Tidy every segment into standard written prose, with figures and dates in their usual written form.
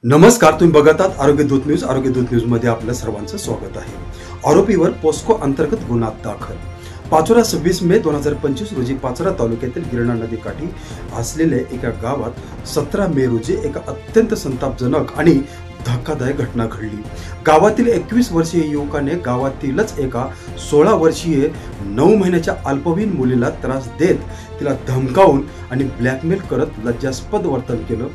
नमस्कार, तुम्ही बघत आहात आरोग्य दूत न्यूज. आरोग्य दूत न्यूज मध्ये आपल्या सर्वांचं स्वागत आहे. आरोपीवर पोस्को अंतर्गत गुन्हा दाखल. पाचोरा 26 मे 2025 रोजी पाचोरा तालुक्यातील गिरणा नदीकाठी असलेल्या एका गावात 17 मे रोजी एका अत्यंत संतापजनक आणि धक्कादायक घटना घडली. गावातील 21 वर्षीय युवकाने गावातीलच एका 16 वर्षीय 9 महिन्याच्या अल्पवयीन मुलीला त्रास देत तिला धमकावून आणि ब्लॅकमेल करत लज्जास्पद वर्तन केलं.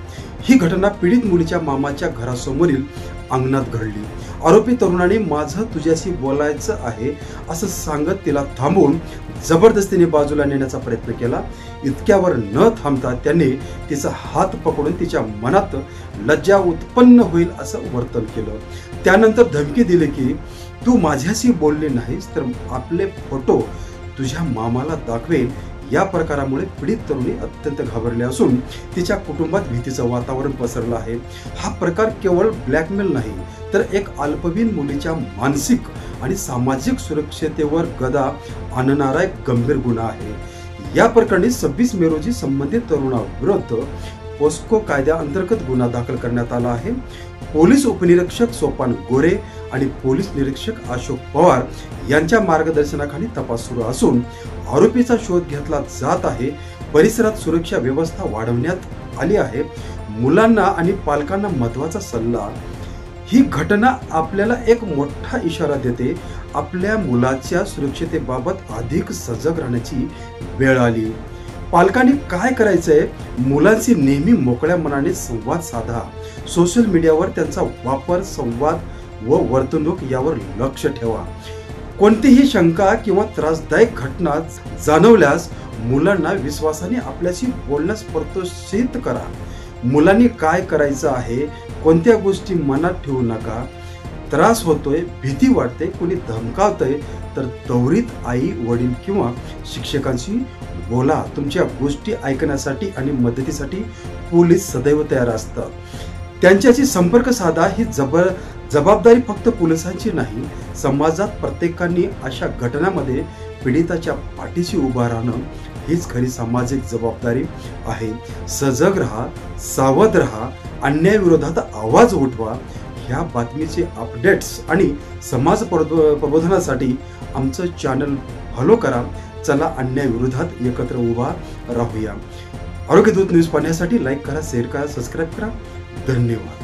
ही घटना पीडित मुलीच्या मामाच्या घरासमोरील अंगणात घडली. आरोपी तरुणाने माझं तुझ्याशी बोलायचं आहे असं सांगत तिला थांबवून जबरदस्तीने बाजूला नेण्याचा प्रयत्न केला. इतक्यावर न थांबता त्याने तिचा हात पकडून तिच्या मनात लज्जा उत्पन्न होईल असं वर्तन केलं. त्यानंतर धमकी दिली की तू माझ्याशी बोलली नाहीस तर आपले फोटो तुझ्या मामाला दाखवेल. या प्रकारामुळे पीडित तरुणी अत्यंत घाबरली असून तिच्या कुटुंबात भीतीचं वातावरण पसरलं आहे. हा प्रकार केवळ ब्लॅकमेल नाही तर एक अल्पवयीन मुलीच्या मानसिक आणि सामाजिक सुरक्षतेवर गदा आणणारा एक गंभीर गुन्हा आहे. या प्रकरणी 26 मे रोजी संबंधित तरुणाविरुद्ध पोस्को कायद्याअंतर्गत गुन्हा दाखल करण्यात आला आहे. पोलीस उपनिरीक्षक सोपान गोरे आणि पोलीस निरीक्षक अशोक पवार यांच्या मार्गदर्शनाखाली तपास सुरू असून आरोपीचा शोध घेतला जात आहे. परिसरात सुरक्षा व्यवस्था वाढवण्यात आली आहे. मुलांना आणि पालकांना महत्त्वाचा सल्ला. ही घटना आपल्याला एक मोठा इशारा देते. आपल्या मुलाच्या सुरक्षतेबाबत अधिक सजग राहण्याची वेळ आली. पालकांनी काय करायचंय? मुलांशी नेहमी मोकळ्या मनाने संवाद साधा. सोशल मीडियावर त्यांचा वापर, संवाद व वर्तणूक यावर लक्ष ठेवा. कोणतीही शंका किंवा त्रासदायक घटना जाणवल्यास मुलांना विश्वासाने आपल्याशी बोलण्यास प्रोत्साहित करा. मुलांनी काय करायचं आहे, कोणत्या गोष्टी मनात ठेवू नका. त्रास होतोय, भीती वाटते, कोणी धमकावतंय तर त्वरित आई, वडील किंवा शिक्षकांशी बोला. तुमच्या गोष्टी ऐकण्यासाठी आणि मदतीसाठी पोलीस सदैव तयार असतात. त्यांच्याशी संपर्क साधा. ही जबाबदारी फक्त पोलिसांची नाही, समाजात प्रत्येकाने अशा घटनांमध्ये पीडिताच्या पाठीशी उभा राहणं हीच खरी सामाजिक जबाबदारी आहे. सजग राहा, सावध राहा, अन्यायाविरोधात आवाज उठवा. ह्या बातमीचे अपडेट्स आणि समाज प्रबोधनासाठी आमचं चॅनल फॉलो करा. चला अन्यायाविरोधात एकत्र उभा राहूया. आरोग्य दूत न्यूज पाहण्यासाठी लाईक करा, शेअर करा, सबस्क्राईब करा. धन्यवाद.